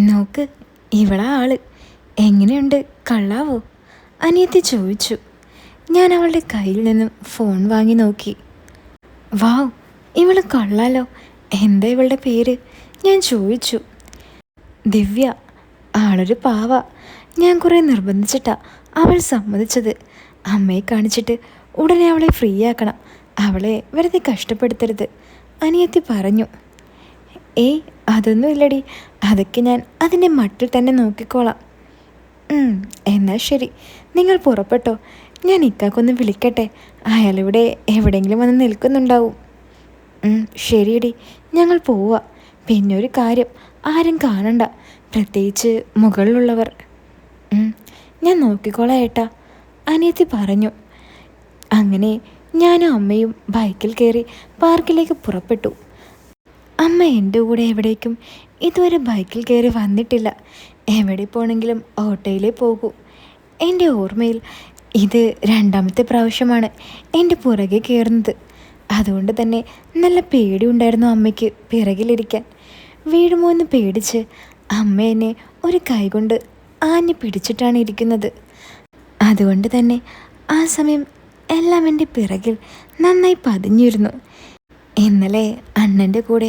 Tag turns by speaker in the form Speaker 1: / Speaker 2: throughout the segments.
Speaker 1: നോക്ക്, ഇവളാ ആള്. എങ്ങനെയുണ്ട്, കള്ളാവോ? അനിയത്തി ചോദിച്ചു. ഞാൻ അവളുടെ കയ്യിൽ നിന്നും ഫോൺ വാങ്ങി നോക്കി. വാവ്, ഇവള് കൊള്ളാലോ. എന്താ ഇവളുടെ പേര്? ഞാൻ ചോദിച്ചു. ദിവ്യ. ആളൊരു പാവ. ഞാൻ കുറേ നിർബന്ധിച്ചിട്ടാ അവൾ സമ്മതിച്ചത്. അമ്മയെ കാണിച്ചിട്ട് ഉടനെ അവളെ ഫ്രീ ആക്കണം. അവളെ വെറുതെ കഷ്ടപ്പെടുത്തരുത്, അനിയത്തി പറഞ്ഞു. ഏയ്, അതൊന്നും ഇല്ലടി. അതൊക്കെ ഞാൻ അതിൻ്റെ മട്ടിൽ തന്നെ നോക്കിക്കോളാം. എന്നാൽ ശരി, നിങ്ങൾ പുറപ്പെട്ടോ. ഞാൻ ഇക്കാക്കൊന്ന് വിളിക്കട്ടെ. അയാളിവിടെ എവിടെയെങ്കിലും വന്ന് നിൽക്കുന്നുണ്ടാവും. ശരിയടി, ഞങ്ങൾ പോവാ. പിന്നെ ഒരു കാര്യം, ആരും കാണണ്ട, പ്രത്യേകിച്ച് മുകളിലുള്ളവർ. ഞാൻ നോക്കിക്കോളാം ഏട്ടാ, അനിയത്തി പറഞ്ഞു. അങ്ങനെ ഞാനും അമ്മയും ബൈക്കിൽ കയറി പാർക്കിലേക്ക് പുറപ്പെട്ടു. അമ്മ എൻ്റെ കൂടെ എവിടേക്കും ഇതുവരെ ബൈക്കിൽ കയറി വന്നിട്ടില്ല. എവിടെ പോകണമെങ്കിലും ഓട്ടോയിലേ പോകൂ. എൻ്റെ ഓർമ്മയിൽ ഇത് രണ്ടാമത്തെ പ്രാവശ്യമാണ് എൻ്റെ പുറകെ കയറുന്നത്. അതുകൊണ്ട് തന്നെ നല്ല പേടിയുണ്ടായിരുന്നു അമ്മയ്ക്ക് പിറകിലിരിക്കാൻ. വീഴുമോ എന്ന് പേടിച്ച് അമ്മ എന്നെ ഒരു കൈകൊണ്ട് ആഞ്ഞു പിടിച്ചിട്ടാണ് ഇരിക്കുന്നത്. അതുകൊണ്ട് തന്നെ ആ സമയം എല്ലാം എൻ്റെ പിറകിൽ നന്നായി പതിഞ്ഞിരുന്നു. ഇന്നലെ അണ്ണൻ്റെ കൂടെ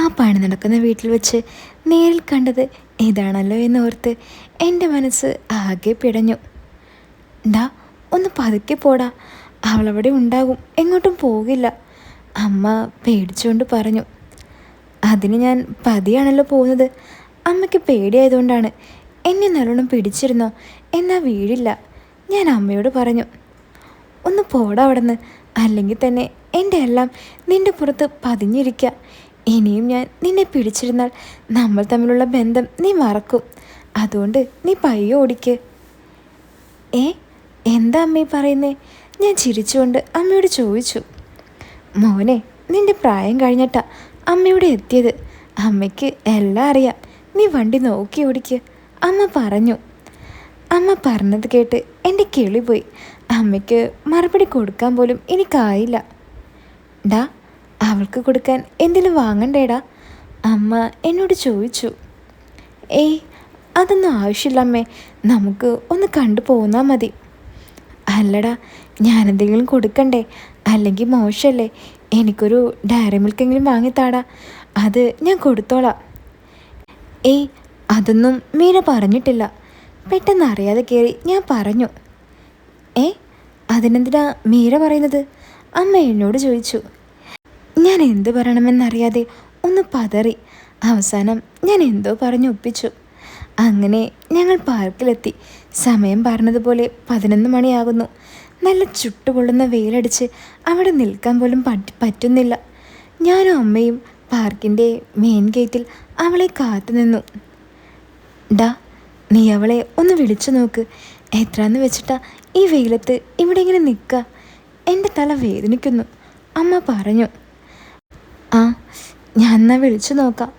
Speaker 1: ആ പണി നടക്കുന്ന വീട്ടിൽ വെച്ച് നേരിൽ കണ്ടത് ഇതാണല്ലോ എന്നോർത്ത് എൻ്റെ മനസ്സ് ആകെ പിടഞ്ഞു. ഡാ, ഒന്ന് പതുക്കെ പോടാ, അവളവിടെ ഉണ്ടാകും, എങ്ങോട്ടും പോകില്ല, അമ്മ പേടിച്ചുകൊണ്ട് പറഞ്ഞു. അതിന് ഞാൻ പതിയാണല്ലോ പോകുന്നത്. അമ്മയ്ക്ക് പേടിയായതുകൊണ്ടാണ്. എന്നെ നല്ലോണം പിടിച്ചിരുന്നോ, എന്നാ വീഴില്ല, ഞാൻ അമ്മയോട് പറഞ്ഞു. ഒന്ന് പോടാ അവിടെ നിന്ന്, അല്ലെങ്കിൽ തന്നെ എൻ്റെ എല്ലാം നിൻ്റെ പുറത്ത് പതിഞ്ഞിരിക്കുക. ഇനിയും ഞാൻ നിന്നെ പിടിച്ചിരുന്നാൽ നമ്മൾ തമ്മിലുള്ള ബന്ധം നീ മറക്കും. അതുകൊണ്ട് നീ പയ്യെ ഓടിക്ക്. എന്താ അമ്മേ പറയുന്നേ? ഞാൻ ചിരിച്ചുകൊണ്ട് അമ്മയോട് ചോദിച്ചു. മോനെ, നിൻ്റെ പ്രായം കഴിഞ്ഞിട്ടാ അമ്മയോട് എത്തിയത്. അമ്മയ്ക്ക് എല്ലാം അറിയാം, നീ വണ്ടി നോക്കി ഓടിക്ക്, അമ്മ പറഞ്ഞു. അമ്മ പറഞ്ഞത് കേട്ട് എൻ്റെ കിളി പോയി. അമ്മയ്ക്ക് മറുപടി കൊടുക്കാൻ പോലും എനിക്കായില്ല. ഡാ, അവൾക്ക് കൊടുക്കാൻ എന്തെങ്കിലും വാങ്ങണ്ടേടാ, അമ്മ എന്നോട് ചോദിച്ചു. ഏയ്, അതൊന്നും ആവശ്യമില്ല അമ്മേ, നമുക്ക് ഒന്ന് കണ്ടു പോന്നാൽ മതി. അല്ലടാ, ഞാനെന്തെങ്കിലും കൊടുക്കണ്ടേ? അല്ലെങ്കിൽ മോശമല്ലേ? എനിക്കൊരു ഡയറി മിൽക്കെങ്കിലും വാങ്ങിത്താടാ, അത് ഞാൻ കൊടുത്തോളാം. ഏയ്, അതൊന്നും മീര പറഞ്ഞിട്ടില്ല. പെട്ടെന്ന് അറിയാതെ കയറി ഞാൻ പറഞ്ഞു. അതിനെന്തിനാ മീര പറയുന്നത്? അമ്മ എന്നോട് ചോദിച്ചു. ഞാൻ എന്ത് പറയണമെന്നറിയാതെ ഒന്ന് പതറി. അവസാനം ഞാൻ എന്തോ പറഞ്ഞു ഒപ്പിച്ചു. അങ്ങനെ ഞങ്ങൾ പാർക്കിലെത്തി. സമയം പറഞ്ഞതുപോലെ 11 മണിയാകുന്നു. നല്ല ചുട്ടുപൊള്ളുന്ന വെയിലടിച്ച് അവിടെ നിൽക്കാൻ പോലും പറ്റുന്നില്ല. ഞാനും അമ്മയും പാർക്കിൻ്റെ മെയിൻ ഗേറ്റിൽ അവളെ കാത്തു നിന്നു. ഡാ, നീ അവളെ ഒന്ന് വിളിച്ചു നോക്ക്. എത്രയെന്ന് വെച്ചിട്ടാ ഈ വെയിലത്ത് ഇവിടെ ഇങ്ങനെ നിൽക്കുക? എൻ്റെ തല വേദനിക്കുന്നു, അമ്മ പറഞ്ഞു. ആ, ഞാൻ എന്നാൽ വിളിച്ചു നോക്കാം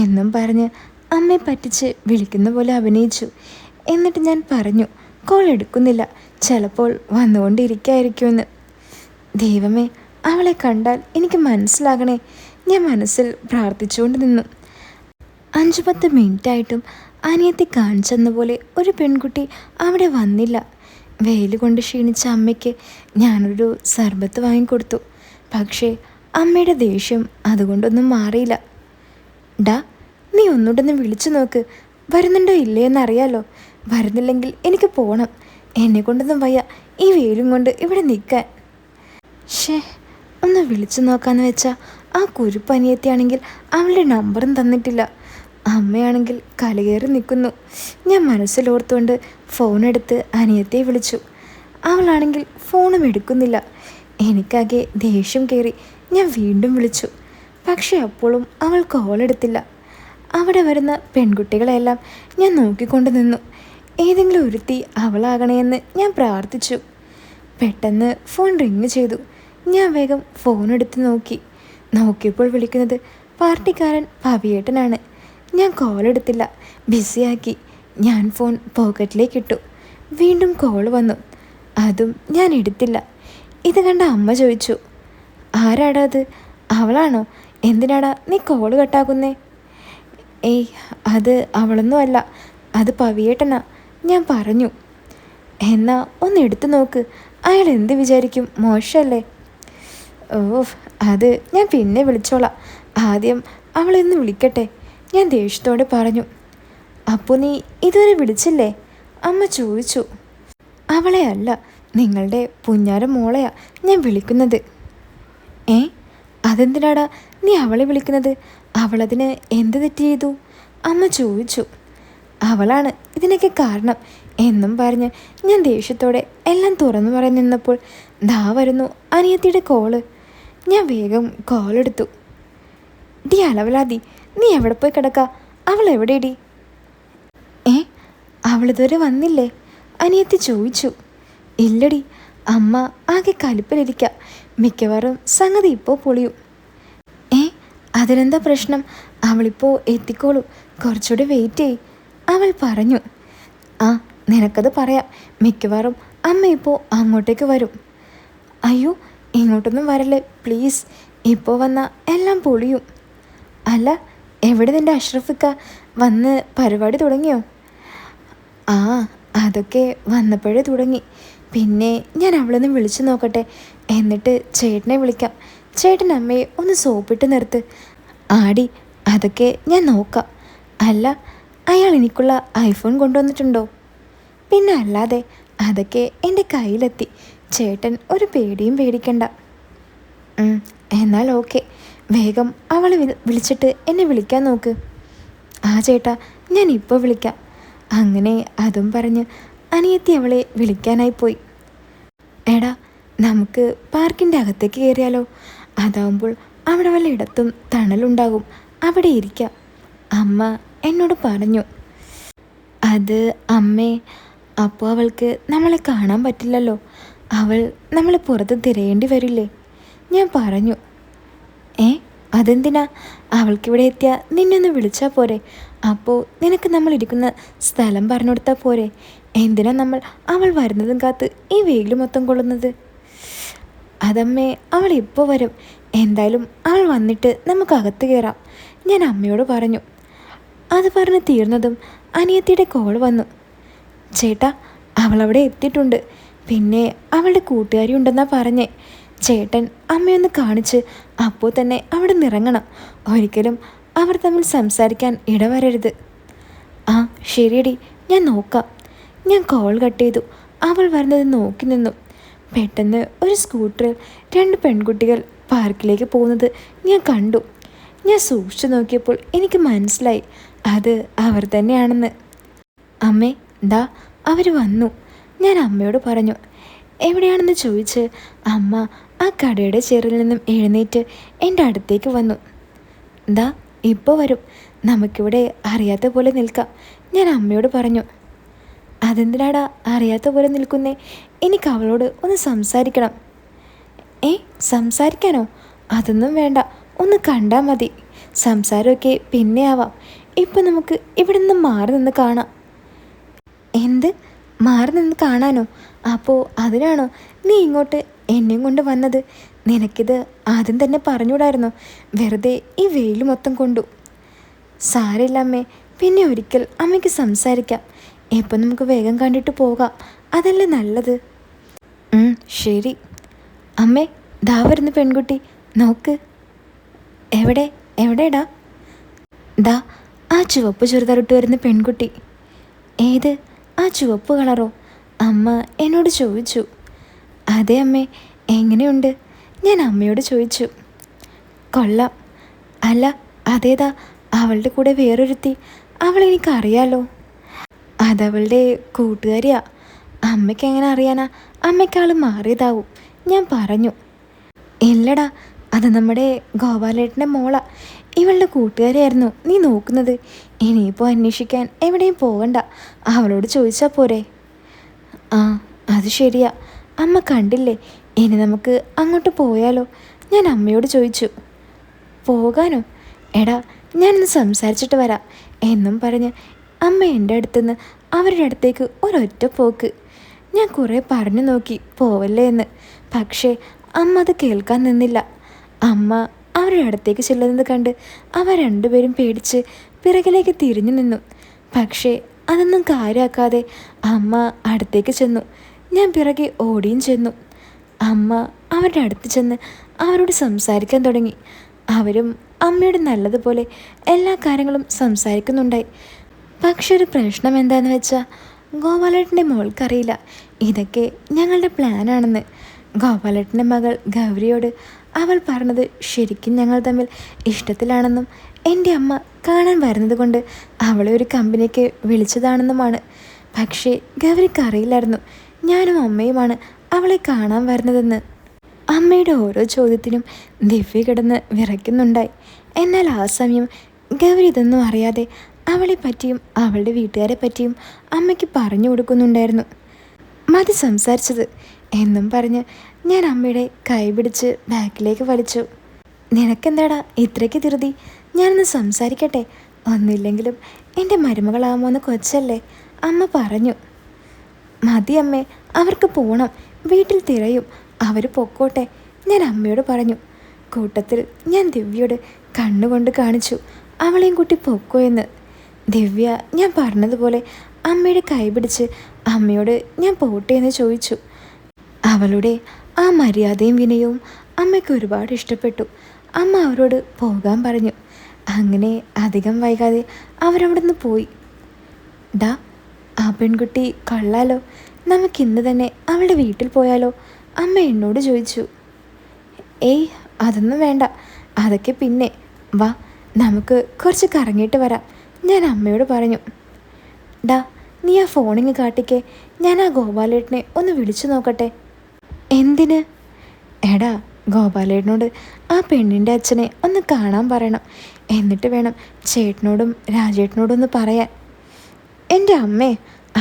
Speaker 1: എന്നും പറഞ്ഞ് അമ്മയെ പറ്റിച്ച് വിളിക്കുന്ന പോലെ അഭിനയിച്ചു. എന്നിട്ട് ഞാൻ പറഞ്ഞു, കോൾ എടുക്കുന്നില്ല, ചിലപ്പോൾ വന്നുകൊണ്ടിരിക്കായിരിക്കുമെന്ന്. ദൈവമേ, അവളെ കണ്ടാൽ എനിക്ക് മനസ്സിലാകണേ, ഞാൻ മനസ്സിൽ പ്രാർത്ഥിച്ചുകൊണ്ട് നിന്നു. 5-10 മിനിറ്റായിട്ടും അനിയത്തി കാണിച്ചെന്ന പോലെ ഒരു പെൺകുട്ടി അവിടെ വന്നില്ല. വെയിൽ കൊണ്ട് ക്ഷീണിച്ച അമ്മയ്ക്ക് ഞാനൊരു സർബത്ത് വാങ്ങിക്കൊടുത്തു. പക്ഷേ അമ്മയുടെ ദേഷ്യം അതുകൊണ്ടൊന്നും മാറിയില്ല. ഡാ, നീ ഒന്നുകൂടെ വിളിച്ചു നോക്ക്, വരുന്നുണ്ടോ ഇല്ലയെന്നറിയാലോ. വരുന്നില്ലെങ്കിൽ എനിക്ക് പോകണം, എന്നെ കൊണ്ടൊന്നും വയ്യ ഈ വെയിലും കൊണ്ട് ഇവിടെ നിൽക്കാൻ. ഒന്ന് വിളിച്ചു നോക്കാന്ന് വെച്ചാൽ ആ കുരുപ്പ് അനിയത്തിയാണെങ്കിൽ അവളുടെ നമ്പറും തന്നിട്ടില്ല. അമ്മയാണെങ്കിൽ കലകേറി നിൽക്കുന്നു. ഞാൻ മനസ്സിലോർത്തുകൊണ്ട് ഫോണെടുത്ത് അനിയത്തിയെ വിളിച്ചു. അവളാണെങ്കിൽ ഫോണും എടുക്കുന്നില്ല. എനിക്കാകെ ദേഷ്യം കയറി. ഞാൻ വീണ്ടും വിളിച്ചു. പക്ഷെ അപ്പോഴും അവൾ കോളെടുത്തില്ല. അവിടെ വരുന്ന പെൺകുട്ടികളെല്ലാം ഞാൻ നോക്കിക്കൊണ്ട് നിന്നു. ഏതെങ്കിലും ഒരുത്തി അവളാകണേയെന്ന് ഞാൻ പ്രാർത്ഥിച്ചു. പെട്ടെന്ന് ഫോൺ റിങ് ചെയ്തു. ഞാൻ വേഗം ഫോണെടുത്ത് നോക്കിയപ്പോൾ വിളിക്കുന്നത് പാർട്ടിക്കാരൻ പവിയേട്ടനാണ്. ഞാൻ കോളെടുത്തില്ല, ബിസിയാക്കി. ഞാൻ ഫോൺ പോക്കറ്റിലേക്ക് ഇട്ടു. വീണ്ടും കോൾ വന്നു, അതും ഞാൻ എടുത്തില്ല. ഇത് കണ്ട അമ്മ ചോദിച്ചു, ആരാടാ അത്? അവളാണോ? എന്തിനാടാ നീ കോള് കട്ടാക്കുന്നേ? ഏയ് അത് അവളൊന്നും അല്ല, അത് പവിയേട്ടനാ. ഞാൻ പറഞ്ഞു. എന്നാ ഒന്ന് എടുത്തു നോക്ക്, അയാൾ എന്ത് വിചാരിക്കും? മോശമല്ലേ? ഓ, അത് ഞാൻ പിന്നെ വിളിച്ചോളാം. ആദ്യം അവളെന്ന് വിളിക്കട്ടെ, ഞാൻ ദേഷ്യത്തോടെ പറഞ്ഞു. അപ്പോൾ നീ ഇതുവരെ വിളിച്ചില്ലേ? അമ്മ ചോദിച്ചു. അവളെ അല്ല, നിങ്ങളുടെ പുഞ്ഞാര മോളെയാ ഞാൻ വിളിക്കുന്നത്. ഏ, അതെന്തിനാടാ നീ അവളെ വിളിക്കുന്നത്? അവളതിന് എന്ത് തെറ്റ് ചെയ്തു? അമ്മ ചോദിച്ചു. അവളാണ് ഇതിനൊക്കെ കാരണം എന്നും പറഞ്ഞ് ഞാൻ ദേഷ്യത്തോടെ എല്ലാം തുറന്നു പറയാൻ നിന്നപ്പോൾ ദാ വരുന്നു അനിയത്തിയുടെ കോള്. ഞാൻ വേഗം കോളെടുത്തു. ഡി അലവലാതി, നീ എവിടെ പോയി കിടക്ക? അവൾ എവിടെയടി? ഏ, അവളിതുവരെ വന്നില്ലേ? അനിയത്തി ചോദിച്ചു. ഇല്ലടി, അമ്മ ആകെ കലിപ്പിലിരിക്ക. മിക്കവാറും സംഗതി ഇപ്പോൾ പൊളിയും. ഏ, അതിനെന്താ പ്രശ്നം? അവളിപ്പോൾ എത്തിക്കോളൂ, കുറച്ചുകൂടി വെയിറ്റ് ചെയ്, അവൾ പറഞ്ഞു. ആ, നിനക്കത് പറയാം. മിക്കവാറും അമ്മ ഇപ്പോൾ അങ്ങോട്ടേക്ക് വരും. അയ്യോ, ഇങ്ങോട്ടൊന്നും വരല്ലേ പ്ലീസ്, ഇപ്പോൾ വന്നാൽ എല്ലാം പൊളിയും. അല്ല, എവിടെ നിൻ്റെ അഷ്റഫിക്ക? വന്ന് പരിപാടി തുടങ്ങിയോ? ആ, അതൊക്കെ വന്നപ്പോഴേ തുടങ്ങി. പിന്നെ ഞാൻ അവളൊന്ന് വിളിച്ചു നോക്കട്ടെ, എന്നിട്ട് ചേട്ടനെ വിളിക്കാം. ചേട്ടൻ അമ്മയെ ഒന്ന് സോപ്പിട്ട് നിർത്ത്. ആടി, അതൊക്കെ ഞാൻ നോക്കാം. അല്ല, അയാൾ എനിക്കുള്ള ഐഫോൺ കൊണ്ടുവന്നിട്ടുണ്ടോ? പിന്നെ അല്ലാതെ, അതൊക്കെ എൻ്റെ കയ്യിലെത്തി. ചേട്ടൻ ഒരു പേടിയും പേടിക്കണ്ട. എന്നാൽ ഓക്കെ, വേഗം അവളെ വിളിച്ചിട്ട് എന്നെ വിളിക്കാൻ നോക്ക്. ആ ചേട്ടാ, ഞാൻ ഇപ്പോൾ വിളിക്കാം. അങ്ങനെ അതും പറഞ്ഞ് അനിയത്തി അവളെ വിളിക്കാനായി പോയി. എടാ, നമുക്ക് പാർക്കിൻ്റെ അകത്തേക്ക് കയറിയാലോ? അതാവുമ്പോൾ അവിടെ വല്ല ഇടത്തും തണലുണ്ടാകും, അവിടെ ഇരിക്കാം, അമ്മ എന്നോട് പറഞ്ഞു. അത് അമ്മേ, അപ്പോൾ അവൾക്ക് നമ്മളെ കാണാൻ പറ്റില്ലല്ലോ, അവൾ നമ്മളെ പുറത്ത് തിരയേണ്ടി വരില്ലേ? ഞാൻ പറഞ്ഞു. ഏ, അതെന്തിനാ? അവൾക്കിവിടെ എത്തിയാൽ നിന്നൊന്ന് വിളിച്ചാൽ പോരെ? അപ്പോൾ നിനക്ക് നമ്മൾ ഇരിക്കുന്ന സ്ഥലം പറഞ്ഞു കൊടുത്താൽ പോരെ? എന്തിനാ നമ്മൾ അവൾ വരുന്നതും കാത്ത് ഈ വെയിൽ മൊത്തം കൊള്ളുന്നത്? അതമ്മേ, അവൾ ഇപ്പോൾ വരും. എന്തായാലും അവൾ വന്നിട്ട് നമുക്ക് അകത്ത് കയറാം, ഞാൻ അമ്മയോട് പറഞ്ഞു. അത് പറഞ്ഞ് തീർന്നതും അനിയത്തിയുടെ കോൾ വന്നു. ചേട്ടാ, അവളവിടെ എത്തിയിട്ടുണ്ട്. പിന്നെ അവളുടെ കൂട്ടുകാരി ഉണ്ടെന്നാണ് പറഞ്ഞേ. ചേട്ടൻ അമ്മയൊന്ന് കാണിച്ച് അപ്പോൾ തന്നെ അവിടെ നിറങ്ങണം. ഒരിക്കലും അവർ തമ്മിൽ സംസാരിക്കാൻ ഇടവരരുത്. ആ ശരിയടി, ഞാൻ നോക്കാം. ഞാൻ കോൾ കട്ട് ചെയ്തു. അവൾ വരുന്നത് നോക്കി നിന്നു. പെട്ടെന്ന് ഒരു സ്കൂട്ടറിൽ 2 പെൺകുട്ടികൾ പാർക്കിലേക്ക് പോകുന്നത് ഞാൻ കണ്ടു. ഞാൻ സൂക്ഷിച്ചു നോക്കിയപ്പോൾ എനിക്ക് മനസ്സിലായി അത് അവർ തന്നെയാണെന്ന്. അമ്മേ, ദാ അവർ വന്നു, ഞാൻ അമ്മയോട് പറഞ്ഞു. എവിടെയാണെന്ന് ചോദിച്ച് അമ്മ ആ കടയുടെ ചെയറിൽ നിന്നും എഴുന്നേറ്റ് എൻ്റെ അടുത്തേക്ക് വന്നു. ദാ ഇപ്പോൾ വരും, നമുക്കിവിടെ അറിയാത്ത പോലെ നിൽക്കാം, ഞാൻ അമ്മയോട് പറഞ്ഞു. അതെന്തിനാടാ അറിയാത്ത പോലെ നിൽക്കുന്നേ? എനിക്ക് അവളോട് ഒന്ന് സംസാരിക്കണം. ഏ, സംസാരിക്കാനോ? അതൊന്നും വേണ്ട, ഒന്ന് കണ്ടാൽ മതി. സംസാരമൊക്കെ പിന്നെ ആവാം. ഇപ്പം നമുക്ക് ഇവിടെ നിന്ന് മാറി നിന്ന് കാണാം. എന്ത്, മാറി നിന്ന് കാണാനോ? അപ്പോൾ അതിനാണോ നീ ഇങ്ങോട്ട് എന്നെയും കൊണ്ട് വന്നത്? നിനക്കിത് ആദ്യം തന്നെ പറഞ്ഞുകൂടായിരുന്നോ? വെറുതെ ഈ വെയിൽ മൊത്തം കൊണ്ടു. സാരമില്ല അമ്മേ, പിന്നെ ഒരിക്കൽ അമ്മയ്ക്ക് സംസാരിക്കാം. ഇപ്പം നമുക്ക് വേഗം കണ്ടിട്ട് പോകാം, അതല്ലേ നല്ലത്. ശരി അമ്മേ, ദാ വരുന്ന പെൺകുട്ടി, നോക്ക്. എവിടെടാ? ദാ ആ ചുവപ്പ് ചുരിദാറിട്ട് വരുന്ന പെൺകുട്ടി. ഏത്, ആ ചുവപ്പ് കളറോ? അമ്മ എന്നോട് ചോദിച്ചു. അതെ അമ്മേ, എങ്ങനെയുണ്ട്? ഞാൻ അമ്മയോട് ചോദിച്ചു. കൊള്ളാം. അല്ല, അതേതാ? അവളുടെ കൂടെ വേറൊരുത്തി, അവളെനിക്കറിയാലോ. അതവളുടെ കൂട്ടുകാരിയാ. അമ്മയ്ക്ക് എങ്ങനെ അറിയാനാ? അമ്മയ്ക്കാൾ മാറിയതാവും, ഞാൻ പറഞ്ഞു. ഇല്ലടാ, അത് നമ്മുടെ ഗോപാലേട്ടൻ്റെ മോളാ. ഇവളുടെ കൂട്ടുകാരിയായിരുന്നു നീ നോക്കുന്നത്. ഇനിയിപ്പോൾ അന്വേഷിക്കാൻ എവിടെയും പോകണ്ട, അവളോട് ചോദിച്ചാൽ പോരെ. ആ, അത് ശരിയാ. അമ്മ കണ്ടില്ലേ, ഇനി നമുക്ക് അങ്ങോട്ട് പോയാലോ? ഞാൻ അമ്മയോട് ചോദിച്ചു. പോകാനോ? എടാ, ഞാനൊന്ന് സംസാരിച്ചിട്ട് വരാം എന്നും പറഞ്ഞ് അമ്മ എൻ്റെ അടുത്തുനിന്ന് അവരുടെ അടുത്തേക്ക് ഒരൊറ്റ പോക്ക്. ഞാൻ കുറേ പറഞ്ഞു നോക്കി പോവല്ലേ എന്ന്, പക്ഷേ അമ്മ അത് കേൾക്കാൻ നിന്നില്ല. അമ്മ അവരുടെ അടുത്തേക്ക് ചെല്ലുന്നത് കണ്ട് അവർ രണ്ടുപേരും പേടിച്ച് പിറകിലേക്ക് തിരിഞ്ഞു നിന്നു. പക്ഷേ അതൊന്നും കാര്യമാക്കാതെ അമ്മ അടുത്തേക്ക് ചെന്നു. ഞാൻ പിറകെ ഓടിയും ചെന്നു. അമ്മ അവരുടെ അടുത്ത് ചെന്ന് അവരോട് സംസാരിക്കാൻ തുടങ്ങി. അവരും അമ്മയോട് നല്ലതുപോലെ എല്ലാ കാര്യങ്ങളും സംസാരിക്കുന്നുണ്ടായി. പക്ഷെ ഒരു പ്രശ്നം എന്താണെന്ന് വെച്ചാൽ ഗോപാലേട്ടൻ്റെ മോൾക്കറിയില്ല ഇതൊക്കെ ഞങ്ങളുടെ പ്ലാനാണെന്ന്. ഗോപാലേട്ടൻ്റെ മകൾ ഗൗരിയോട് അവൾ പറഞ്ഞത് ശരിക്കും ഞങ്ങൾ തമ്മിൽ ഇഷ്ടത്തിലാണെന്നും എൻ്റെ അമ്മ കാണാൻ വരുന്നത് കൊണ്ട് അവളെ ഒരു കമ്പനിക്ക് വിളിച്ചതാണെന്നുമാണ്. പക്ഷേ ഗൗരിക്ക് അറിയില്ലായിരുന്നു ഞാനും അമ്മയുമാണ് അവളെ കാണാൻ വരുന്നതെന്ന്. അമ്മയുടെ ഓരോ ചോദ്യത്തിനും ദിവ്യ കിടന്ന് വിറയ്ക്കുന്നുണ്ടായി. എന്നാൽ ആ സമയം ഗൗരി ഇതൊന്നും അറിയാതെ അവളെ പറ്റിയും അവളുടെ വീട്ടുകാരെ പറ്റിയും അമ്മയ്ക്ക് പറഞ്ഞു കൊടുക്കുന്നുണ്ടായിരുന്നു. മതി സംസാരിച്ചത് എന്നും പറഞ്ഞ് ഞാൻ അമ്മയുടെ കൈ പിടിച്ച് ബാക്കിലേക്ക് വലിച്ചു. നിനക്കെന്താടാ ഇത്രയ്ക്ക് ധൃതി? ഞാനൊന്ന് സംസാരിക്കട്ടെ. ഒന്നുമില്ലെങ്കിലും എൻ്റെ മരുമകളാമോന്ന് കൊച്ചല്ലേ, അമ്മ പറഞ്ഞു. മതി അമ്മേ, അവർക്ക് പോകണം, വീട്ടിൽ തിരയും, അവർ പൊക്കോട്ടെ, ഞാൻ അമ്മയോട് പറഞ്ഞു. കൂട്ടത്തിൽ ഞാൻ ദിവ്യയോട് കണ്ണുകൊണ്ട് കാണിച്ചു അവളെയും കൂട്ടി പൊക്കോ എന്ന്. ദിവ്യ ഞാൻ പറഞ്ഞതുപോലെ അമ്മയുടെ കൈ പിടിച്ച് അമ്മയോട് ഞാൻ പോട്ടെ എന്ന് ചോദിച്ചു. അവളുടെ ആ മര്യാദയും വിനയവും അമ്മയ്ക്ക് ഒരുപാട് ഇഷ്ടപ്പെട്ടു. അമ്മ അവരോട് പോകാൻ പറഞ്ഞു. അങ്ങനെ അധികം വൈകാതെ അവരവിടെ നിന്ന് പോയി. ഡാ, ആ പെൺകുട്ടി കൊള്ളാലോ, നമുക്കിന്ന് തന്നെ അവളുടെ വീട്ടിൽ പോയാലോ? അമ്മ എന്നോട് ചോദിച്ചു. ഏയ് അതൊന്നും വേണ്ട, അതൊക്കെ പിന്നെ, വാ നമുക്ക് കുറച്ച് കറങ്ങിയിട്ട് വരാം, ഞാൻ അമ്മയോട് പറഞ്ഞു. ഡാ, നീ ആ ഫോണിങ് കാട്ടിക്കേ, ഞാൻ ആ ഗോപാലേട്ടനെ ഒന്ന് വിളിച്ചു നോക്കട്ടെ. എന്തിന്? എടാ, ഗോപാലേട്ടനോട് ആ പെണ്ണിൻ്റെ അച്ഛനെ ഒന്ന് കാണാൻ പറയണം. എന്നിട്ട് വേണം ചേട്ടനോടും രാജേട്ടനോടും ഒന്ന് പറയാൻ. എൻ്റെ അമ്മേ,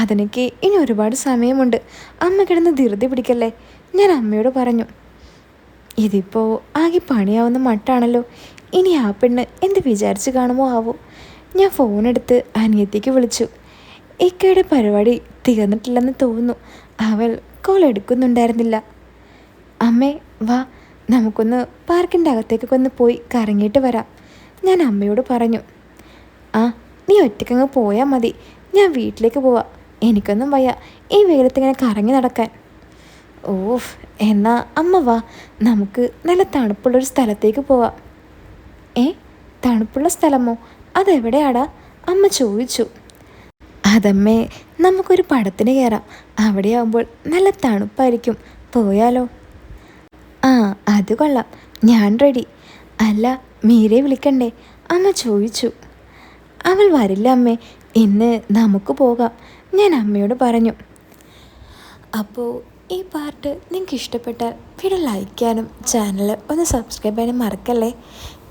Speaker 1: അതിനൊക്കെ ഇനി ഒരുപാട് സമയമുണ്ട്, അമ്മ കിടന്ന് ധൃതി പിടിക്കല്ലേ, ഞാൻ അമ്മയോട് പറഞ്ഞു. ഇതിപ്പോൾ ആകെ പണിയാവുന്ന മട്ടാണല്ലോ. ഇനി ആ പെണ്ണ് എന്ത് വിചാരിച്ച് കാണുമോ ആവോ. ഞാൻ ഫോണെടുത്ത് അനിയത്തിക്ക് വിളിച്ചു. ഇക്കയുടെ പരിപാടി തീർന്നിട്ടില്ലെന്ന് തോന്നുന്നു. അവൾ കോൾ എടുക്കുന്നുണ്ടായിരുന്നില്ല. അമ്മേ വാ, നമുക്കൊന്ന് പാർക്കിൻ്റെ അകത്തേക്കൊക്കെ ഒന്ന് പോയി കറങ്ങിയിട്ട് വരാം, ഞാൻ അമ്മയോട് പറഞ്ഞു. ആ, നീ ഒറ്റയ്ക്കങ്ങ് പോയാൽ മതി, ഞാൻ വീട്ടിലേക്ക് പോവാം, എനിക്കൊന്നും വയ്യ ഈ വെയിലത്തിങ്ങനെ കറങ്ങി നടക്കാൻ. ഓഫ്, എന്നാ അമ്മ വാ, നമുക്ക് നല്ല തണുപ്പുള്ളൊരു സ്ഥലത്തേക്ക് പോവാം. തണുപ്പുള്ള സ്ഥലമോ? അതെവിടെയാടാ? അമ്മ ചോദിച്ചു. അതമ്മേ, നമുക്കൊരു പടത്തിന് കയറാം, അവിടെയാകുമ്പോൾ നല്ല തണുപ്പായിരിക്കും, പോയാലോ? ആ, അത് കൊള്ളാം, ഞാൻ റെഡി. അല്ല, മീരയെ വിളിക്കണ്ടേ? അമ്മ ചോദിച്ചു. അവൾ വരില്ല അമ്മേ, ഇന്ന് നമുക്ക് പോകാം, ഞാൻ അമ്മയോട് പറഞ്ഞു. അപ്പോൾ ഈ പാർട്ട് നിങ്ങൾക്ക് ഇഷ്ടപ്പെട്ടാൽ വീഡിയോ ലൈക്ക് ചെയ്യാനും ചാനൽ ഒന്ന് സബ്സ്ക്രൈബ് ചെയ്യാനും മറക്കല്ലേ.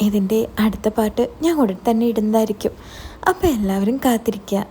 Speaker 1: ഇതിൻ്റെ അടുത്ത പാർട്ട് ഞാൻ ഉടൻ തന്നെ ഇടുന്നതായിരിക്കും. അപ്പോൾ എല്ലാവരും കാത്തിരിക്കുക.